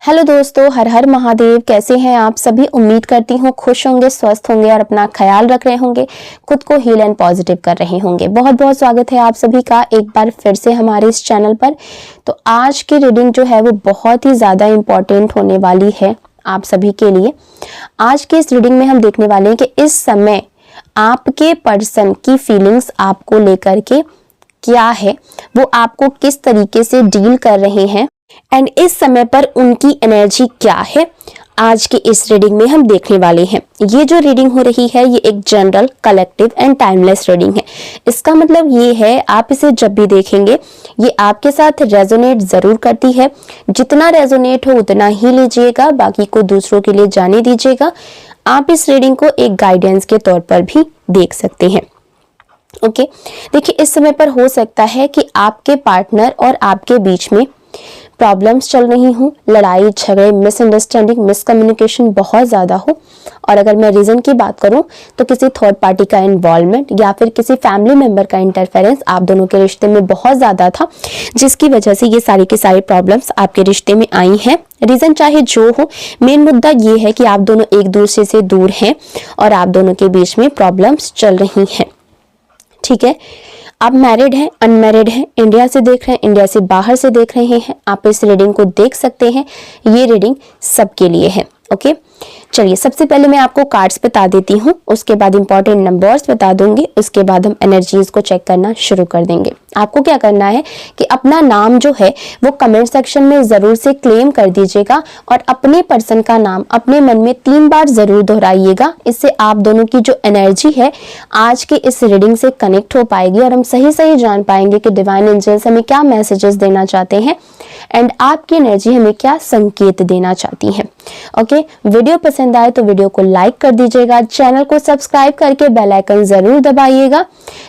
Hello दोस्तों, हर हर महादेव। कैसे हैं आप सभी? उम्मीद करती हूँ खुश होंगे, स्वस्थ होंगे और अपना ख्याल रख रहे होंगे, खुद को हील एंड पॉजिटिव कर रहे होंगे। बहुत बहुत स्वागत है आप सभी का एक बार फिर से हमारे इस चैनल पर। तो आज की रीडिंग जो है वो बहुत ही ज़्यादा इम्पॉर्टेंट होने वाली है आप सभी के लिए। आज की इस रीडिंग में हम देखने वाले हैं कि इस समय आपके पर्सन की फीलिंग्स आपको लेकर के क्या है, वो आपको किस तरीके से डील कर रहे हैं एंड इस समय पर उनकी एनर्जी क्या है, आज की इस रीडिंग में हम देखने वाले हैं। ये जो रीडिंग हो रही है ये एक general, collective and timeless reading है। इसका मतलब ये है आप इसे जब भी देखेंगे ये आपके साथ रेजोनेट जरूर करती है। जितना रेजोनेट हो उतना ही लीजिएगा, बाकी को दूसरों के लिए जाने दीजिएगा। आप इस रीडिंग को एक गाइडेंस के तौर पर भी देख सकते हैं। ओके, देखिए इस समय पर हो सकता है कि आपके पार्टनर और आपके बीच में प्रॉब्लम्स चल रही हूँ, लड़ाई झगड़े, मिसअंडरस्टैंडिंग, मिसकम्युनिकेशन बहुत ज़्यादा हो। और अगर मैं रीज़न की बात करूँ तो किसी थर्ड पार्टी का इन्वॉल्वमेंट या फिर किसी फैमिली मेंबर का इंटरफेरेंस आप दोनों के रिश्ते में बहुत ज़्यादा था, जिसकी वजह से ये सारी की सारी प्रॉब्लम्स आपके रिश्ते में आई हैं। रीज़न चाहे जो हो, मेन मुद्दा ये है कि आप दोनों एक दूसरे से दूर हैं और आप दोनों के बीच में प्रॉब्लम्स चल रही हैं। ठीक है, आप मैरिड हैं, अनमैरिड हैं, इंडिया से देख रहे हैं, इंडिया से बाहर से देख रहे हैं, आप इस रीडिंग को देख सकते हैं। ये रीडिंग सबके लिए है। ओके, चलिए सबसे पहले मैं आपको कार्ड्स बता देती हूँ, उसके बाद इंपॉर्टेंट नंबर्स बता दूंगी, उसके बाद हम एनर्जीज को चेक करना शुरू कर देंगे। आपको क्या करना है कि अपना नाम जो है वो कमेंट सेक्शन में जरूर से क्लेम कर दीजिएगा और अपने पर्सन का नाम अपने मन में 3 बार जरूर दोहराइएगा। इससे आप दोनों की जो एनर्जी है आज की इस रीडिंग से कनेक्ट हो पाएगी और हम सही सही जान पाएंगे कि डिवाइन एंजल्स हमें क्या मैसेजेस देना चाहते हैं एंड आपकी एनर्जी हमें क्या संकेत देना चाहती है। ओके, वीडियो पसंद आए तो वीडियो को लाइक कर दीजिएगा, चैनल को सब्सक्राइब करके बेल आइकन जरूर दबाइएगा,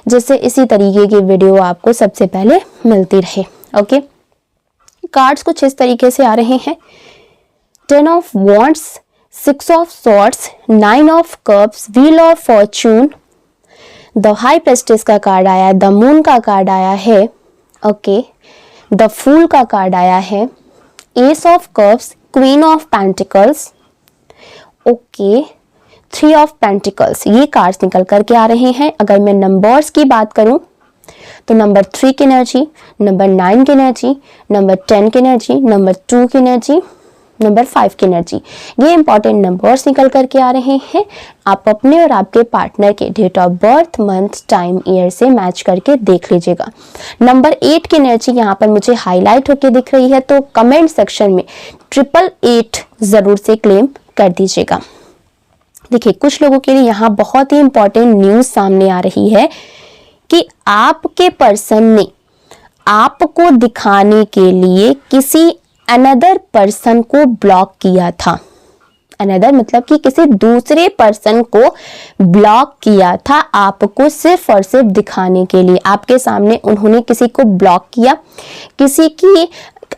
जिससे इसी तरीके की वीडियो आपको सबसे पहले मिलती रहे। ओके, कार्ड्स कुछ इस तरीके से आ रहे हैं। 10 of wands, 6 of swords, 9 of cups, wheel of Fortune, the high prestige का कार्ड आया है, द मून का कार्ड आया है, ओके, द फूल का कार्ड आया है, S of cups, queen of pentacles, okay, 3 of pentacles. ये कार्ड्स निकल करके आ रहे हैं। अगर मैं नंबर्स की बात करूं तो नंबर 3 की एनर्जी, नंबर 9 की एनर्जी, नंबर 10 की एनर्जी, नंबर 2 की एनर्जी, नंबर 5 की एनर्जी, ये इंपॉर्टेंट नंबर्स निकल करके आ रहे हैं। आप अपने और आपके पार्टनर के date of birth, month, time, year से मैच करके देख लीजिएगा। नंबर 8 की एनर्जी यहाँ पर मुझे हाईलाइट होके दिख रही है, तो कमेंट सेक्शन में 888 जरूर से क्लेम कर दीजिएगा। देखिए कुछ लोगों के लिए यहाँ बहुत ही इंपॉर्टेंट न्यूज सामने आ रही है कि आपके पर्सन ने आपको दिखाने के लिए किसी अनदर पर्सन को ब्लॉक किया था। अनदर मतलब कि किसी दूसरे पर्सन को ब्लॉक किया था आपको सिर्फ और सिर्फ दिखाने के लिए। आपके सामने उन्होंने किसी को ब्लॉक किया, किसी की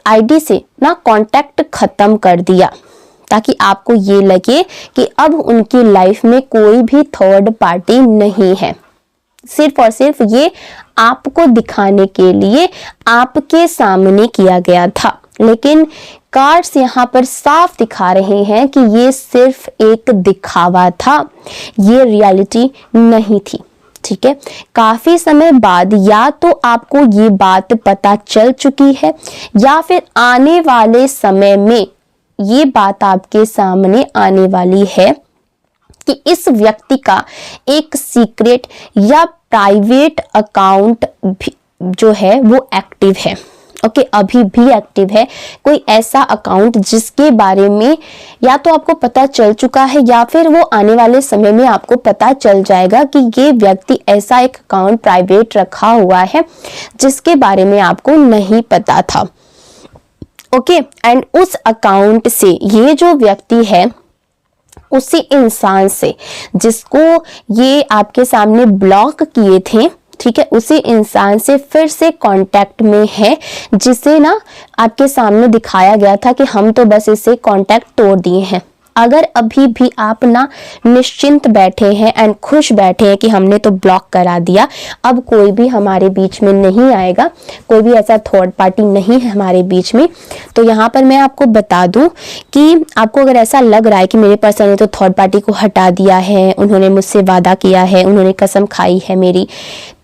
आईडी से ना कांटेक्ट खत्म कर दिया, ताकि आपको ये लगे कि अब उनकी लाइफ में कोई भी थर्ड पार्टी नहीं है। सिर्फ और सिर्फ ये आपको दिखाने के लिए आपके सामने किया गया था। लेकिन कार्ड्स यहाँ पर साफ दिखा रहे हैं कि ये सिर्फ एक दिखावा था, ये रियलिटी नहीं थी। ठीक है, काफी समय बाद या तो आपको ये बात पता चल चुकी है या फिर आने वाले समय में ये बात आपके सामने आने वाली है कि इस व्यक्ति का एक सीक्रेट या प्राइवेट अकाउंट जो है वो एक्टिव है। ओके, अभी भी एक्टिव है कोई ऐसा अकाउंट जिसके बारे में या तो आपको पता चल चुका है या फिर वो आने वाले समय में आपको पता चल जाएगा कि ये व्यक्ति ऐसा एक अकाउंट प्राइवेट रखा हुआ है जिसके बारे में आपको नहीं पता था। ओके, एंड उस अकाउंट से ये जो व्यक्ति है उसी इंसान से जिसको ये आपके सामने ब्लॉक किए थे, ठीक है, उसी इंसान से फिर से कांटेक्ट में है, जिसे ना आपके सामने दिखाया गया था कि हम तो बस इससे कांटेक्ट तोड़ दिए हैं। अगर अभी भी आप ना निश्चिंत बैठे हैं एंड खुश बैठे हैं कि हमने तो ब्लॉक करा दिया, अब कोई भी हमारे बीच में नहीं आएगा, कोई भी ऐसा थर्ड पार्टी नहीं है हमारे बीच में, तो यहाँ पर मैं आपको बता दूं कि आपको अगर ऐसा लग रहा है कि मेरे पर्सन ने तो थर्ड पार्टी को हटा दिया है, उन्होंने मुझसे वादा किया है, उन्होंने कसम खाई है मेरी,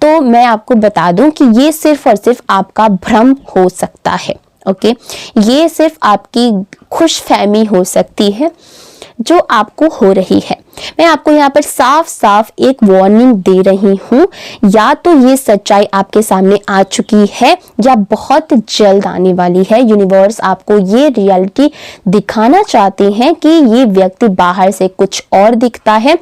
तो मैं आपको बता दूं कि ये सिर्फ और सिर्फ आपका भ्रम हो सकता है। ओके, ये सिर्फ आपकी खुशफहमी हो सकती है जो आपको हो रही है। मैं आपको यहाँ पर साफ साफ एक वार्निंग दे रही हूँ, या तो ये सच्चाई आपके सामने आ चुकी है या बहुत जल्द आने वाली है। यूनिवर्स आपको ये रियलिटी दिखाना चाहते हैं कि ये व्यक्ति बाहर से कुछ और दिखता है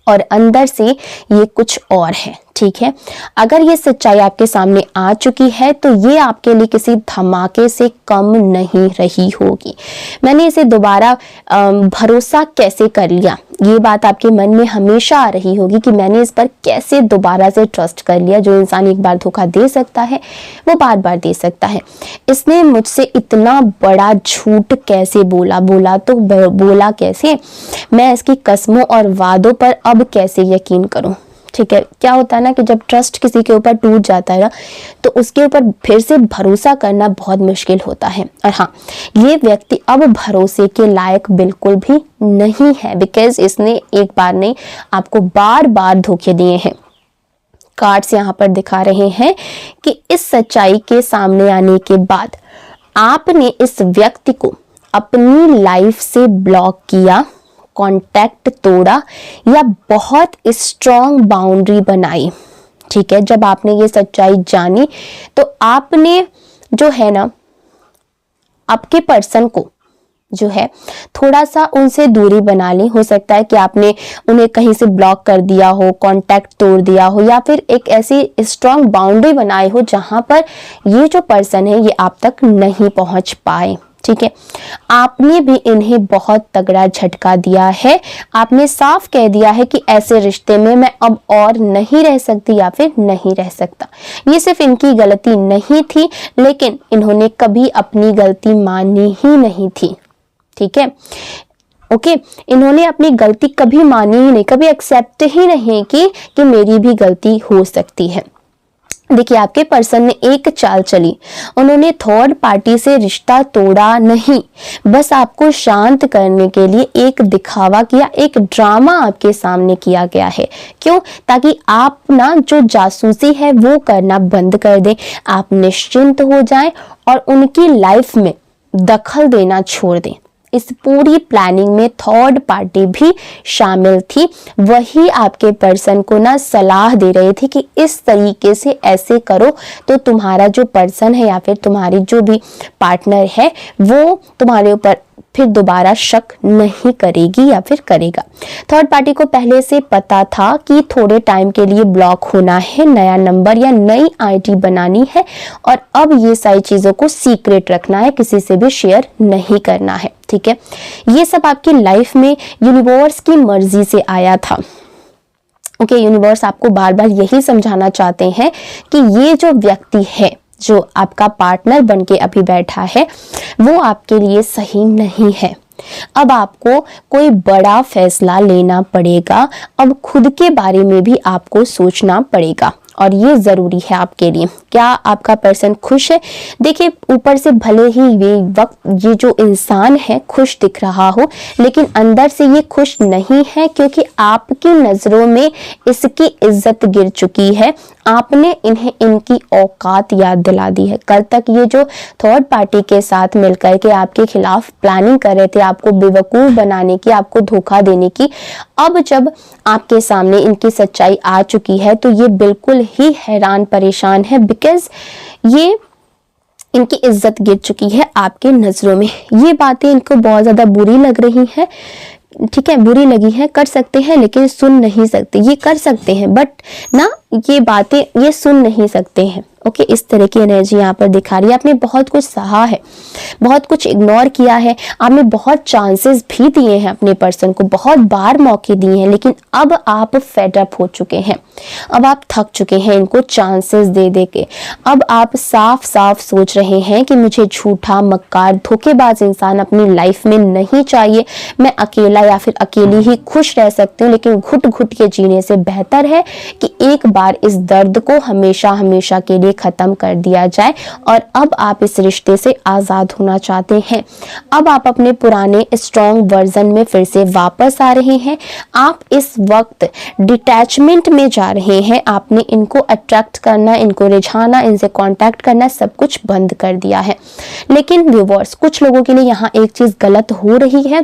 और अंदर से ये कुछ और है। ठीक है, अगर ये सच्चाई आपके सामने आ चुकी है तो ये आपके लिए किसी धमाके से कम नहीं रही होगी। मैंने इसे दोबारा भरोसा कैसे कर लिया, ये बात आपके मन में हमेशा आ रही होगी कि मैंने इस पर कैसे दोबारा से ट्रस्ट कर लिया। जो इंसान एक बार धोखा दे सकता है वो बार बार दे सकता है। इसने मुझसे इतना बड़ा झूठ कैसे बोला, बोला कैसे, मैं इसकी कस्मों और वादों पर अब कैसे यकीन करूं। ठीक है, क्या होता है ना कि जब ट्रस्ट किसी के ऊपर टूट जाता है ना, तो उसके ऊपर फिर से भरोसा करना बहुत मुश्किल होता है। और हाँ, ये व्यक्ति अब भरोसे के लायक बिल्कुल भी नहीं है, बिकॉज इसने एक बार नहीं आपको बार बार धोखे दिए हैं। कार्ड्स यहाँ पर दिखा रहे हैं कि इस सच्चाई के सामने आने के बाद आपने इस व्यक्ति को अपनी लाइफ से ब्लॉक किया, कांटेक्ट तोड़ा या बहुत स्ट्रॉन्ग बाउंड्री बनाई। ठीक है, जब आपने ये सच्चाई जानी तो आपने जो है ना आपके पर्सन को जो है थोड़ा सा उनसे दूरी बना ली। हो सकता है कि आपने उन्हें कहीं से ब्लॉक कर दिया हो, कांटेक्ट तोड़ दिया हो, या फिर एक ऐसी स्ट्रॉन्ग बाउंड्री बनाई हो जहां पर ये जो पर्सन है ये आप तक नहीं पहुंच पाए। ठीक है, आपने भी इन्हें बहुत तगड़ा झटका दिया है। आपने साफ कह दिया है कि ऐसे रिश्ते में मैं अब और नहीं रह सकती या फिर नहीं रह सकता। ये सिर्फ इनकी गलती नहीं थी, लेकिन इन्होंने कभी अपनी गलती मानी ही नहीं थी। ठीक है, ओके, इन्होंने अपनी गलती कभी मानी ही नहीं, कभी एक्सेप्ट ही नहीं कि मेरी भी गलती हो सकती है। देखिए, आपके पर्सन ने एक चाल चली, उन्होंने थर्ड पार्टी से रिश्ता तोड़ा नहीं, बस आपको शांत करने के लिए एक दिखावा किया, एक ड्रामा आपके सामने किया गया है। क्यों? ताकि आप ना जो जासूसी है वो करना बंद कर दें, आप निश्चिंत हो जाएं और उनकी लाइफ में दखल देना छोड़ दें। इस पूरी प्लानिंग में थर्ड पार्टी भी शामिल थी। वही आपके पर्सन को ना सलाह दे रहे थे कि इस तरीके से ऐसे करो तो तुम्हारा जो पर्सन है या फिर तुम्हारी जो भी पार्टनर है वो तुम्हारे ऊपर फिर दोबारा शक नहीं करेगी या फिर करेगा। थर्ड पार्टी को पहले से पता था कि थोड़े टाइम के लिए ब्लॉक होना है, नया नंबर या नई आईडी बनानी है और अब ये सारी चीजों को सीक्रेट रखना है, किसी से भी शेयर नहीं करना है। ठीक है, ये सब आपकी लाइफ में यूनिवर्स की मर्जी से आया था। ओके, यूनिवर्स आपको बार बार यही समझाना चाहते हैं कि ये जो व्यक्ति है, जो आपका पार्टनर बनके अभी बैठा है, वो आपके लिए सही नहीं है। अब आपको कोई बड़ा फैसला लेना पड़ेगा, अब खुद के बारे में भी आपको सोचना पड़ेगा और ये जरूरी है आपके लिए। क्या आपका पर्सन खुश है? देखिए, ऊपर से भले ही ये जो इंसान है खुश दिख रहा हो, लेकिन अंदर से ये खुश नहीं है, क्योंकि आपकी नजरों में इसकी इज्जत गिर चुकी है। आपने इन्हें इनकी औकात याद दिला दी है। कल तक ये जो थर्ड पार्टी के साथ मिलकर के आपके खिलाफ प्लानिंग कर रहे थे, आपको बेवकूफ बनाने की, आपको धोखा देने की, अब जब आपके सामने इनकी सच्चाई आ चुकी है तो ये बिल्कुल ही हैरान परेशान है, बिकॉज ये इनकी इज्जत गिर चुकी है आपके नजरों में। ये बातें इनको बहुत ज्यादा बुरी लग रही हैं। ठीक है, बुरी लगी है, कर सकते हैं लेकिन सुन नहीं सकते। ये कर सकते हैं बट ना ये बातें ये सुन नहीं सकते हैं। ओके, इस तरह की एनर्जी यहाँ पर दिखा रही है। आपने बहुत कुछ सहा है, बहुत कुछ इग्नोर किया है, आपने बहुत चांसेस भी दिए हैं अपने पर्सन को, बहुत बार मौके दिए हैं, लेकिन अब आप फेड अप हो चुके हैं, अब आप थक चुके हैं इनको चांसेस दे दे के। अब आप साफ साफ सोच रहे हैं कि मुझे झूठा, मक्कार, धोखेबाज इंसान अपनी लाइफ में नहीं चाहिए। मैं अकेला या फिर अकेली ही खुश रह सकती हूँ, लेकिन घुट घुट के जीने से बेहतर है कि एक बार इस दर्द को हमेशा हमेशा के लिए खत्म कर दिया जाए। और अब आप इस रिश्ते से आजाद होना चाहते हैं। अब आप अपने पुराने स्ट्रॉन्ग वर्जन में फिर से वापस आ रहे हैं। आप इस वक्त डिटैचमेंट में जा रहे हैं। आपने इनको अट्रैक्ट करना, इनको रिझाना, इनसे कांटेक्ट करना सब कुछ बंद कर दिया है। लेकिन व्यूअर्स, कुछ लोगों के लिए यहाँ एक चीज गलत हो रही है।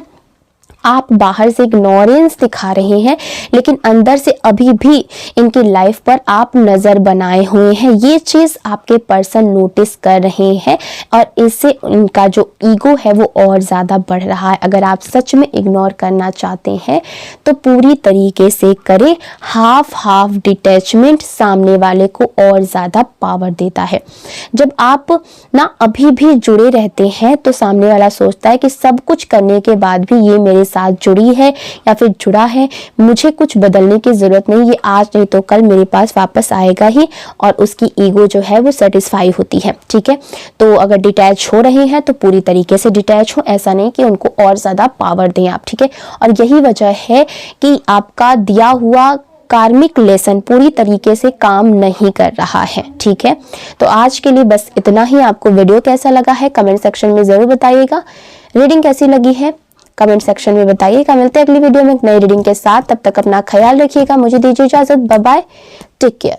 आप बाहर से इग्नोरेंस दिखा रहे हैं, लेकिन अंदर से अभी भी इनकी लाइफ पर आप नजर बनाए हुए हैं। ये चीज आपके पर्सन नोटिस कर रहे हैं और इससे इनका जो ईगो है वो और ज्यादा बढ़ रहा है। अगर आप सच में इग्नोर करना चाहते हैं तो पूरी तरीके से करें। हाफ हाफ डिटैचमेंट सामने वाले को और ज्यादा पावर देता है। जब आप ना अभी भी जुड़े रहते हैं तो सामने वाला सोचता है कि सब कुछ करने के बाद भी ये मेरे साथ जुड़ी है या फिर जुड़ा है, मुझे कुछ बदलने की जरूरत नहीं, ये आज नहीं तो कल मेरे पास वापस आएगा ही। और उसकी ईगो जो है वो सेटिस्फाई होती है। ठीक है, तो अगर डिटैच हो रहे हैं तो पूरी तरीके से डिटैच हो, ऐसा नहीं कि उनको और ज्यादा पावर दें आप। ठीक है, और यही वजह है कि आपका दिया हुआ कार्मिक लेसन पूरी तरीके से काम नहीं कर रहा है। ठीक है, तो आज के लिए बस इतना ही। आपको वीडियो कैसा लगा है कमेंट सेक्शन में जरूर बताइएगा। रीडिंग कैसी लगी है कमेंट सेक्शन में बताइएगा। मिलते हैं अगली वीडियो में एक नई रीडिंग के साथ। तब तक अपना ख्याल रखिएगा। मुझे दीजिए इजाजत। Bye bye, take care.